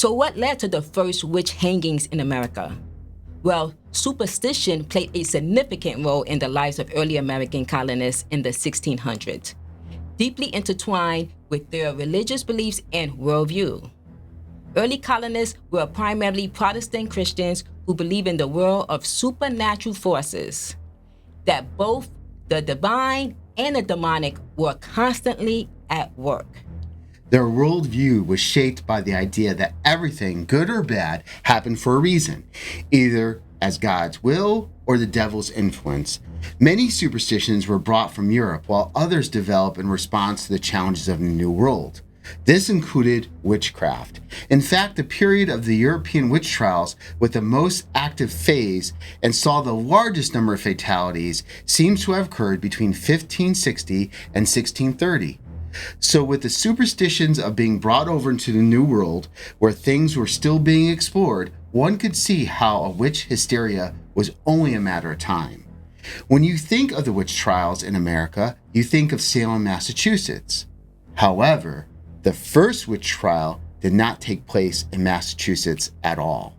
So what led to the first witch hangings in America? Well, superstition played a significant role in the lives of early American colonists in the 1600s, deeply intertwined with their religious beliefs and worldview. Early colonists were primarily Protestant Christians who believed in the world of supernatural forces, that both the divine and the demonic were constantly at work. Their worldview was shaped by the idea that everything, good or bad, happened for a reason, either as God's will or the devil's influence. Many superstitions were brought from Europe, while others developed in response to the challenges of the New World. This included witchcraft. In fact, the period of the European witch trials with the most active phase and saw the largest number of fatalities seems to have occurred between 1560 and 1630. So with the superstitions of being brought over into the New World, where things were still being explored, one could see how a witch hysteria was only a matter of time. When you think of the witch trials in America, you think of Salem, Massachusetts. However, the first witch trial did not take place in Massachusetts at all.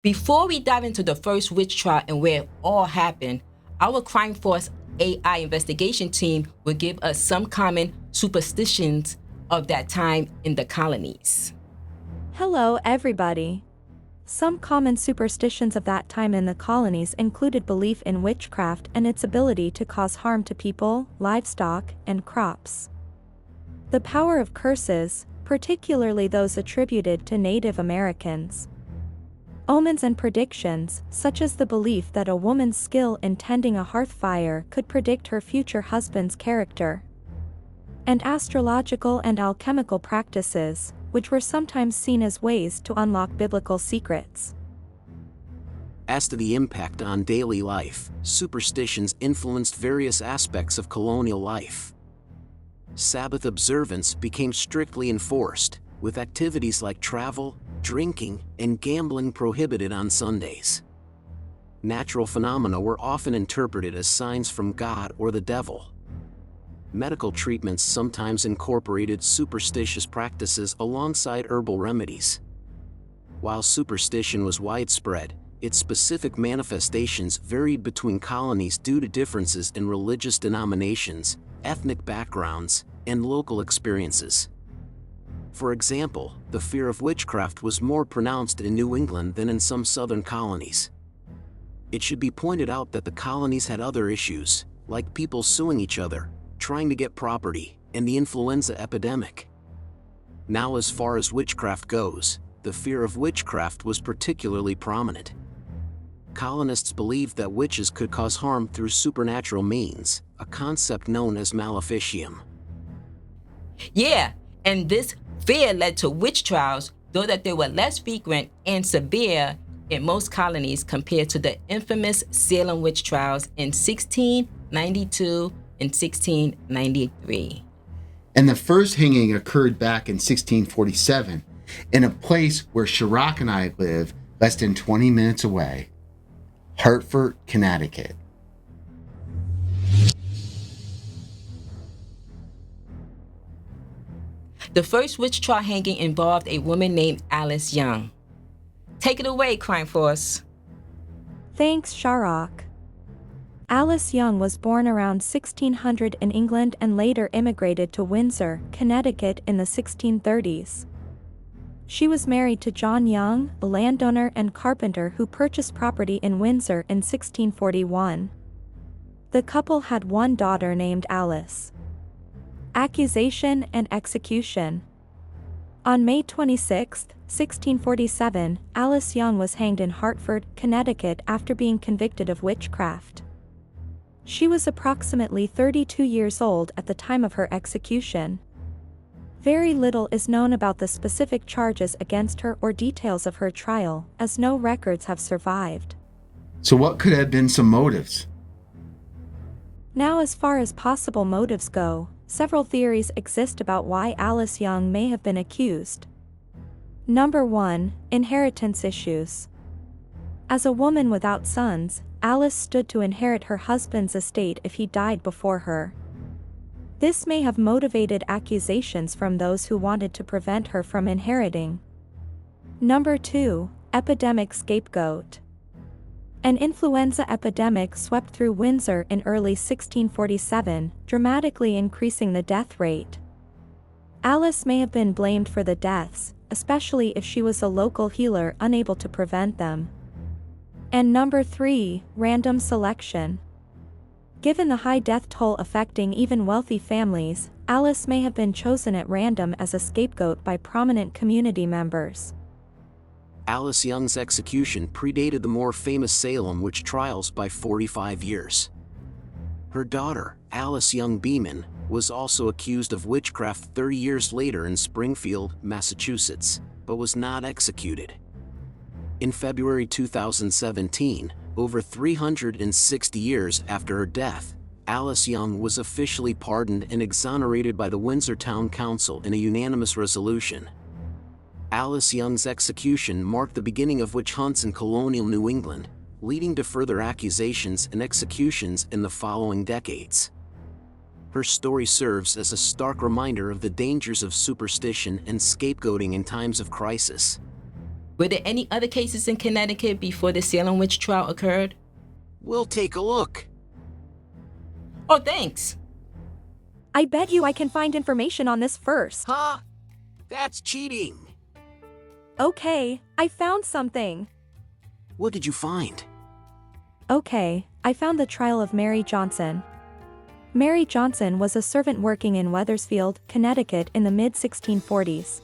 Before we dive into the first witch trial and where it all happened, our Crime Force AI investigation team will give us some common superstitions of that time in the colonies. Hello, everybody. Some common superstitions of that time in the colonies included belief in witchcraft and its ability to cause harm to people, livestock, and crops. The power of curses, particularly those attributed to Native Americans. Omens and predictions, such as the belief that a woman's skill in tending a hearth fire could predict her future husband's character. And astrological and alchemical practices, which were sometimes seen as ways to unlock biblical secrets. As to the impact on daily life, superstitions influenced various aspects of colonial life. Sabbath observance became strictly enforced, with activities like travel, drinking, and gambling prohibited on Sundays. Natural phenomena were often interpreted as signs from God or the devil. Medical treatments sometimes incorporated superstitious practices alongside herbal remedies. While superstition was widespread, its specific manifestations varied between colonies due to differences in religious denominations, ethnic backgrounds, and local experiences. For example, the fear of witchcraft was more pronounced in New England than in some southern colonies. It should be pointed out that the colonies had other issues, like people suing each other, trying to get property, and the influenza epidemic. Now, as far as witchcraft goes, the fear of witchcraft was particularly prominent. Colonists believed that witches could cause harm through supernatural means, a concept known as maleficium. Yeah, and this fear led to witch trials, though that they were less frequent and severe in most colonies compared to the infamous Salem witch trials in 1692 and 1693. And the first hanging occurred back in 1647 in a place where Chirac and I live, less than 20 minutes away, Hartford, Connecticut. The first witch trial hanging involved a woman named Alice Young. Take it away, Crime Force. Thanks, Chirac. Alice Young was born around 1600 in England and later immigrated to Windsor, Connecticut in the 1630s. She was married to John Young, a landowner and carpenter who purchased property in Windsor in 1641. The couple had one daughter named Alice. Accusation and execution. On May 26, 1647, Alice Young was hanged in Hartford, Connecticut after being convicted of witchcraft. She was approximately 32 years old at the time of her execution. Very little is known about the specific charges against her or details of her trial, as no records have survived. So what could have been some motives? Now, as far as possible motives go, several theories exist about why Alice Young may have been accused. Number 1, inheritance issues. As a woman without sons, Alice stood to inherit her husband's estate if he died before her. This may have motivated accusations from those who wanted to prevent her from inheriting. Number 2. Epidemic scapegoat. An influenza epidemic swept through Windsor in early 1647, dramatically increasing the death rate. Alice may have been blamed for the deaths, especially if she was a local healer unable to prevent them. And number 3. Random selection. Given the high death toll affecting even wealthy families, Alice may have been chosen at random as a scapegoat by prominent community members. Alice Young's execution predated the more famous Salem witch trials by 45 years. Her daughter, Alice Young Beeman, was also accused of witchcraft 30 years later in Springfield, Massachusetts, but was not executed. In February 2017, over 360 years after her death, Alice Young was officially pardoned and exonerated by the Windsor Town Council in a unanimous resolution. Alice Young's execution marked the beginning of witch hunts in colonial New England, leading to further accusations and executions in the following decades. Her story serves as a stark reminder of the dangers of superstition and scapegoating in times of crisis. Were there any other cases in Connecticut before the Salem witch trial occurred? We'll take a look. Oh, thanks. I bet you I can find information on this first. Huh? That's cheating. Okay, I found something. What did you find? Okay, I found the trial of Mary Johnson. Mary Johnson was a servant working in Wethersfield, Connecticut in the mid-1640s.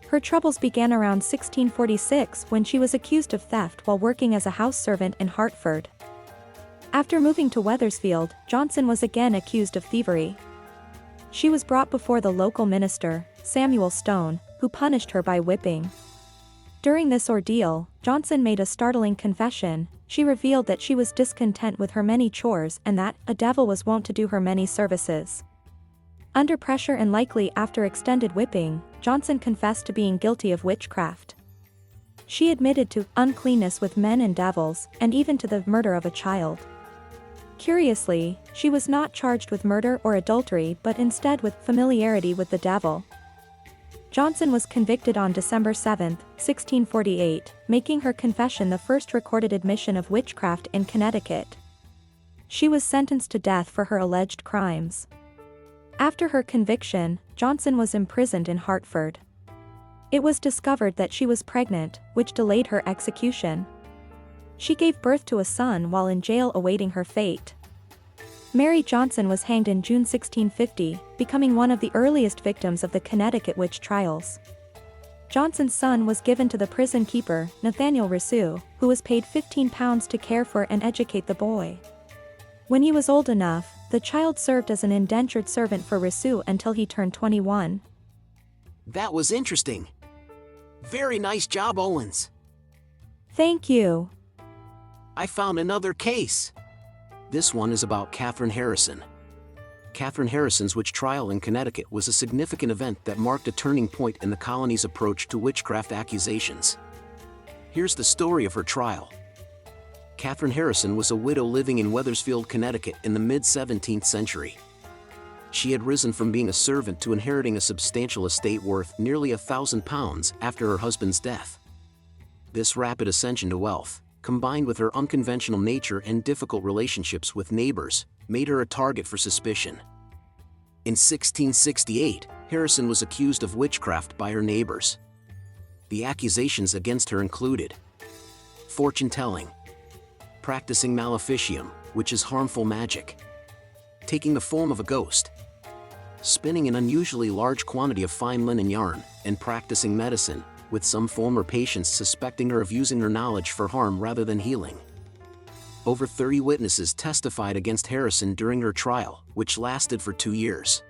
Her troubles began around 1646 when she was accused of theft while working as a house servant in Hartford. After moving to Wethersfield, Johnson was again accused of thievery. She was brought before the local minister, Samuel Stone, who punished her by whipping. During this ordeal, Johnson made a startling confession. She revealed that she was discontent with her many chores and that a devil was wont to do her many services. Under pressure and likely after extended whipping, Johnson confessed to being guilty of witchcraft. She admitted to uncleanness with men and devils, and even to the murder of a child. Curiously, she was not charged with murder or adultery but instead with familiarity with the devil. Johnson was convicted on December 7, 1648, making her confession the first recorded admission of witchcraft in Connecticut. She was sentenced to death for her alleged crimes. After her conviction, Johnson was imprisoned in Hartford. It was discovered that she was pregnant, which delayed her execution. She gave birth to a son while in jail awaiting her fate. Mary Johnson was hanged in June 1650, becoming one of the earliest victims of the Connecticut witch trials. Johnson's son was given to the prison keeper, Nathaniel Rousseau, who was paid £15 to care for and educate the boy. When he was old enough, the child served as an indentured servant for Rousseau until he turned 21. That was interesting. Very nice job, Owens. Thank you. I found another case. This one is about Katherine Harrison. Katherine Harrison's witch trial in Connecticut was a significant event that marked a turning point in the colony's approach to witchcraft accusations. Here's the story of her trial. Katherine Harrison was a widow living in Wethersfield, Connecticut in the mid-17th century. She had risen from being a servant to inheriting a substantial estate worth nearly £1,000 after her husband's death. This rapid ascension to wealth, combined with her unconventional nature and difficult relationships with neighbors, made her a target for suspicion. In 1668, Harrison was accused of witchcraft by her neighbors. The accusations against her included fortune-telling, practicing maleficium, which is harmful magic, taking the form of a ghost, spinning an unusually large quantity of fine linen yarn, and practicing medicine, with some former patients suspecting her of using her knowledge for harm rather than healing. Over 30 witnesses testified against Harrison during her trial, which lasted for 2 years.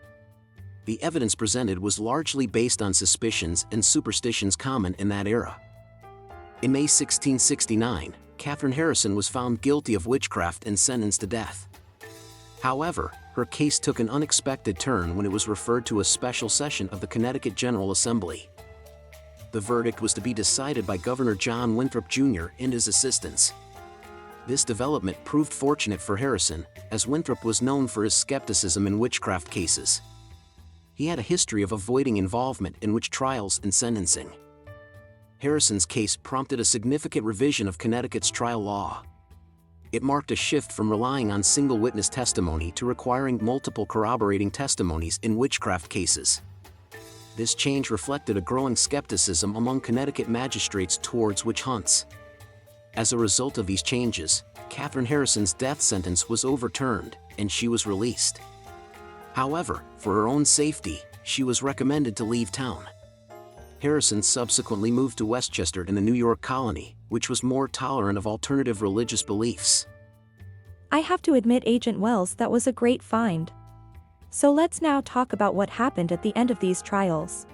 The evidence presented was largely based on suspicions and superstitions common in that era. In May 1669, Katherine Harrison was found guilty of witchcraft and sentenced to death. However, her case took an unexpected turn when it was referred to a special session of the Connecticut General Assembly. the verdict was to be decided by Governor John Winthrop Jr. and his assistants. This development proved fortunate for Harrison, as Winthrop was known for his skepticism in witchcraft cases. He had a history of avoiding involvement in witch trials and sentencing. Harrison's case prompted a significant revision of Connecticut's trial law. It marked a shift from relying on single witness testimony to requiring multiple corroborating testimonies in witchcraft cases. This change reflected a growing skepticism among Connecticut magistrates towards witch hunts. As a result of these changes, Katherine Harrison's death sentence was overturned, and she was released. However, for her own safety, she was recommended to leave town. Harrison subsequently moved to Westchester in the New York colony, which was more tolerant of alternative religious beliefs. I have to admit, Agent Wells, that was a great find. So let's now talk about what happened at the end of these trials.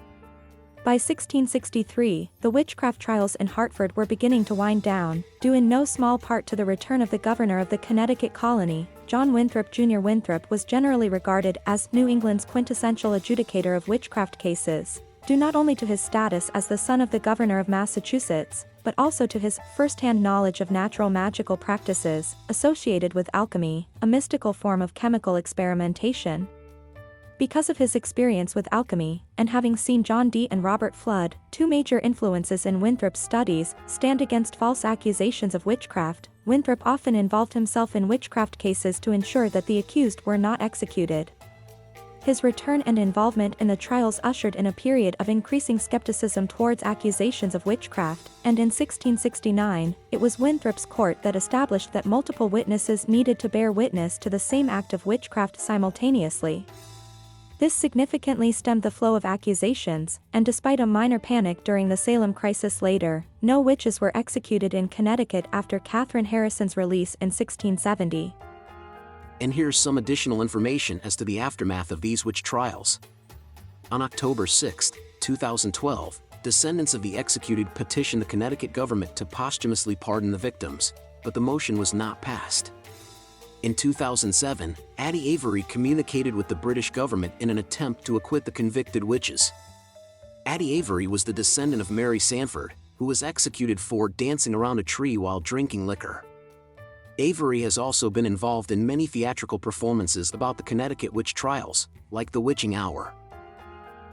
By 1663, the witchcraft trials in Hartford were beginning to wind down, due in no small part to the return of the governor of the Connecticut colony. John Winthrop Jr. Winthrop was generally regarded as New England's quintessential adjudicator of witchcraft cases, due not only to his status as the son of the governor of Massachusetts, but also to his first-hand knowledge of natural magical practices associated with alchemy, a mystical form of chemical experimentation. Because of his experience with alchemy, and having seen John Dee and Robert Flood, two major influences in Winthrop's studies, stand against false accusations of witchcraft, Winthrop often involved himself in witchcraft cases to ensure that the accused were not executed. His return and involvement in the trials ushered in a period of increasing skepticism towards accusations of witchcraft, and in 1669, it was Winthrop's court that established that multiple witnesses needed to bear witness to the same act of witchcraft simultaneously. This significantly stemmed the flow of accusations, and despite a minor panic during the Salem crisis later, no witches were executed in Connecticut after Katherine Harrison's release in 1670. And here's some additional information as to the aftermath of these witch trials. On October 6, 2012, descendants of the executed petitioned the Connecticut government to posthumously pardon the victims, but the motion was not passed. In 2007, Addie Avery communicated with the British government in an attempt to acquit the convicted witches. Addie Avery was the descendant of Mary Sanford, who was executed for dancing around a tree while drinking liquor. Avery has also been involved in many theatrical performances about the Connecticut witch trials, like The Witching Hour.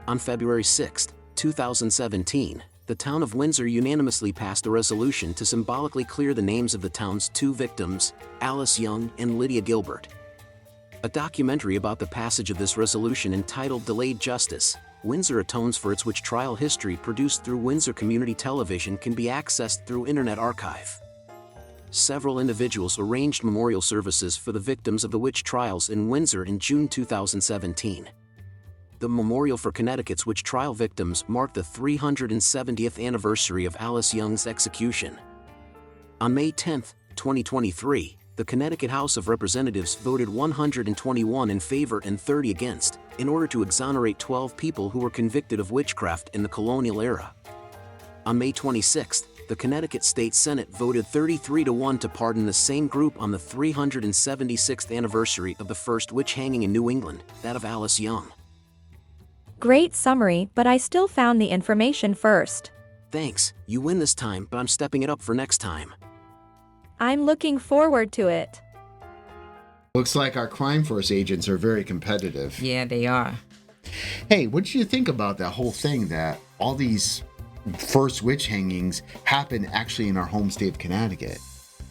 On February 6, 2017, the town of Windsor unanimously passed a resolution to symbolically clear the names of the town's two victims, Alice Young and Lydia Gilbert. A documentary about the passage of this resolution entitled Delayed Justice, Windsor Atones for Its Witch Trial History, produced through Windsor Community Television, can be accessed through Internet Archive. Several individuals arranged memorial services for the victims of the witch trials in Windsor in June 2017. The memorial for Connecticut's witch trial victims marked the 370th anniversary of Alice Young's execution. On May 10, 2023, the Connecticut House of Representatives voted 121 in favor and 30 against, in order to exonerate 12 people who were convicted of witchcraft in the colonial era. On May 26, the Connecticut State Senate voted 33-1 to pardon the same group on the 376th anniversary of the first witch hanging in New England, that of Alice Young. Great summary, but I still found the information first. Thanks, you win this time, but I'm stepping it up for next time. I'm looking forward to it. Looks like our crime force agents are very competitive. Yeah, they are. Hey, what did you think about that whole thing that all these first witch hangings happened actually in our home state of Connecticut?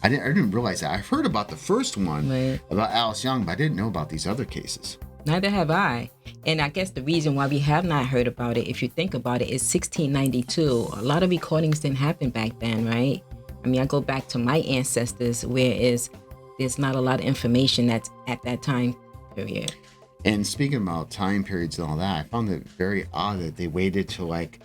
I didn't realize that. I've heard about the first one, Right. about Alice Young, but I didn't know about these other cases. Neither have I. And I guess the reason why we have not heard about it, if you think about it, is 1692. A lot of recordings didn't happen back then, right? I mean, I go back to my ancestors, whereas there's not a lot of information that's at that time period. And speaking about time periods and all that, I found it very odd that they waited till like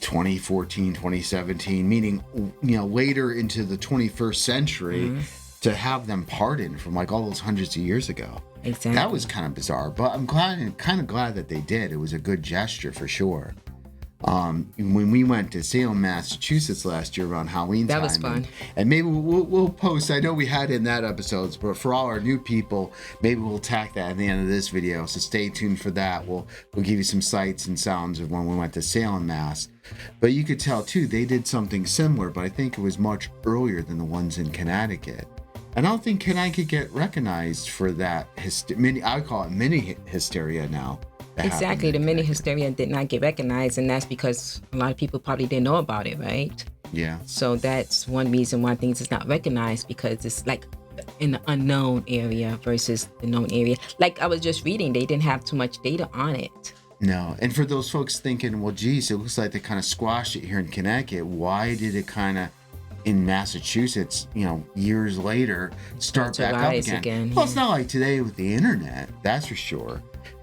2014, 2017, meaning, later into the 21st century to have them pardoned from like all those hundreds of years ago. Exactly. That was kind of bizarre, but I'm kind of glad that they did. It was a good gesture for sure. When we went to Salem, Massachusetts last year around Halloween time, That was fun. and maybe we'll post. I know we had in that episodes, but for all our new people, maybe we'll tack that at the end of this video. So stay tuned for that. We'll give you some sights and sounds of when we went to Salem, Mass. But you could tell too, they did something similar, but I think it was much earlier than the ones in Connecticut. And I don't think Connecticut get recognized for that I call it mini hysteria now. Exactly, the mini hysteria did not get recognized, and that's because a lot of people probably didn't know about it, right? Yeah. So that's one reason why things is not recognized, because it's like in the unknown area versus the known area. Like I was just reading, they didn't have too much data on it. No, and for those folks thinking, well, geez, it looks like they kind of squashed it here in Connecticut. Why did it kind of in Massachusetts, years later, start back up again? Well, it's not like today with the internet, that's for sure.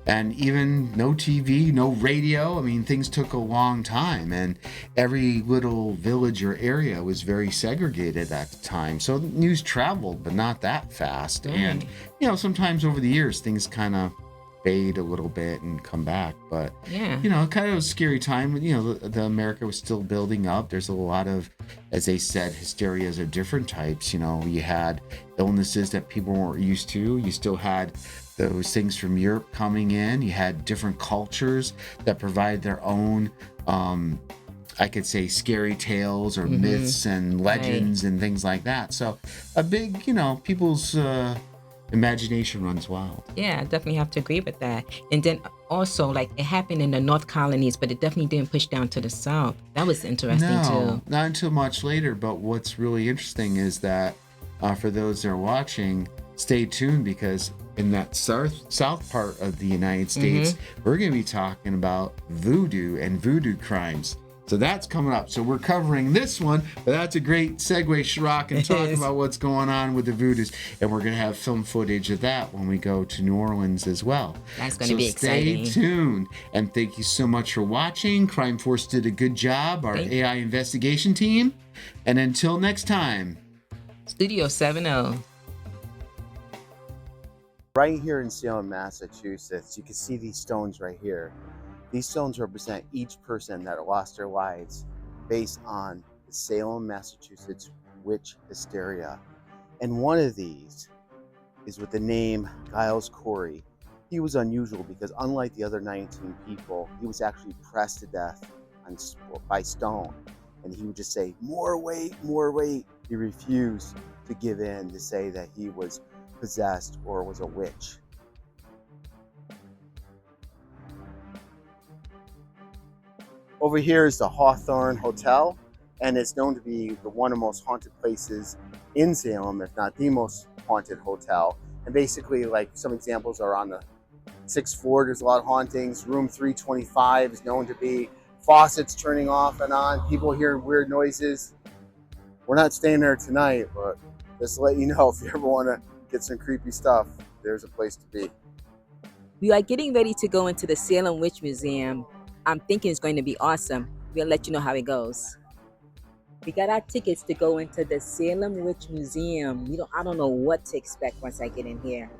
And even no TV, no radio. I mean, things took a long time, and every little village or area was very segregated at the time. So news traveled, but not that fast. And, sometimes over the years, things kind of fade a little bit and come back. But, kind of a scary time. The America was still building up. There's a lot of, as they said, hysterias of different types. You had illnesses that people weren't used to. You still had those things from Europe coming in. You had different cultures that provide their own, I could say, scary tales or myths and legends and things like that. So a big, people's imagination runs wild. Yeah, I definitely have to agree with that. And then also, like, it happened in the North colonies, but it definitely didn't push down to the South. That was interesting too. Not until much later. But what's really interesting is that for those that are watching, stay tuned, because in that south part of the United States, we're going to be talking about voodoo and voodoo crimes. So that's coming up. So we're covering this one, but that's a great segue, Shirok, and talk about what's going on with the voodoos. And we're going to have film footage of that when we go to New Orleans as well. That's going to be exciting. Stay tuned. And thank you so much for watching. Crime Force did a good job, our AI investigation team. And until next time. Studio 7-0. Right here in Salem, Massachusetts, you can see these stones right here. These stones represent each person that lost their lives based on the Salem, Massachusetts witch hysteria. And one of these is with the name Giles Corey. He was unusual because unlike the other 19 people, he was actually pressed to death by stone. And he would just say, more weight, more weight. He refused to give in, to say that he was possessed or was a witch. Over here is the Hawthorne Hotel, and it's known to be one of the most haunted places in Salem, if not the most haunted hotel. And basically, like, some examples are on the 6th floor, there's a lot of hauntings. Room 325 is known to be faucets turning off and on, people hearing weird noises. We're not staying there tonight, but just to let you know, if you ever want to get some creepy stuff, there's a place to be. We are getting ready to go into the Salem Witch Museum. I'm thinking it's going to be awesome. We'll let you know how it goes. We got our tickets to go into the Salem Witch Museum. I don't know what to expect once I get in here.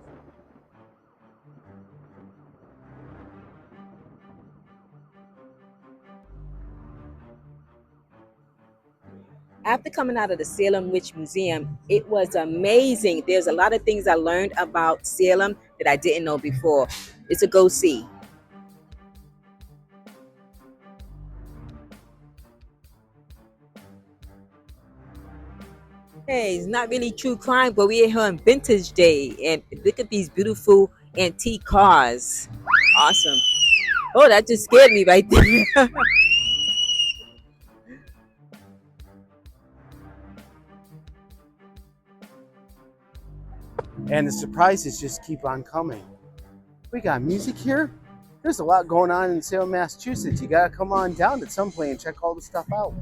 After coming out of the Salem Witch Museum, it was amazing. There's a lot of things I learned about Salem that I didn't know before. It's a go see. Hey, it's not really true crime, but we're here on Vintage Day, and look at these beautiful antique cars. Awesome. Oh, that just scared me right there. And the surprises just keep on coming. We got music here. There's a lot going on in Salem, Massachusetts. You gotta come on down at some point and check all the stuff out.